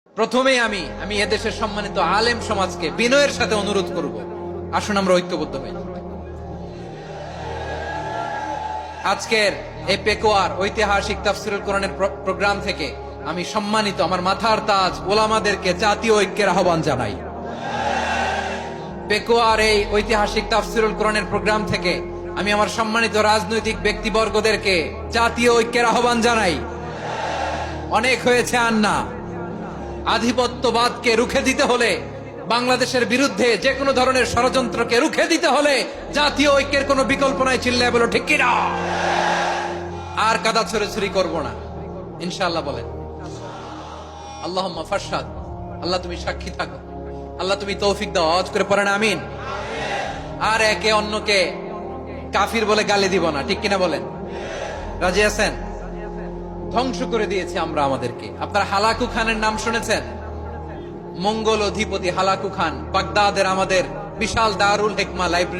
প্রথমেই আমি এদেশের সম্মানিত আলেম সমাজকে বিনয়ের সাথে অনুরোধ করব, আসুন আমরা ঐক্যবদ্ধ হই। আজকের এই পেকুয়ার ঐতিহাসিক তাফসীরুল কোরআনের প্রোগ্রাম থেকে আমি সম্মানিত আমার মাথার তাজ ওলামাদেরকে জাতীয় ঐক্যের আহ্বান জানাই। পেকুয়ার এই ঐতিহাসিক তাফসীরুল কোরআনের প্রোগ্রাম থেকে আমি আমার সম্মানিত রাজনৈতিক ব্যক্তিবর্গদেরকে জাতীয় ঐক্যের আহ্বান জানাই। অনেক হয়েছে আর না। আধিপত্যবাদকে রুখে দিতে হলে, বাংলাদেশের বিরুদ্ধে যে কোনো ধরনের ষড়যন্ত্রকে রুখে দিতে হলে জাতীয় ঐক্যের কোনো বিকল্প নাই। চিল্লায় বলো ঠিক কিনা? আর কাদা ছড়াছড়ি করব না ইনশাআল্লাহ। বলেন আল্লাহুম্মা ফারশাদ। আল্লাহ তুমি সাক্ষী থাকো, আল্লাহ তুমি তৌফিক দাও। আওয়াজ করে পড়েন আমিন। আর একে অন্যকে কাফির বলে গালি দিব না, ঠিক কিনা বলেন? রাজি আছেন? ধ্বংস করে দিয়েছি আমরা আমাদেরকে। আপনারা হালাকু খানের নাম শুনেছেন? মঙ্গল অধিপতি হালাকু খান বাগদাদের আমাদের বিশাল দারুল হিকমা লাইব্রেরি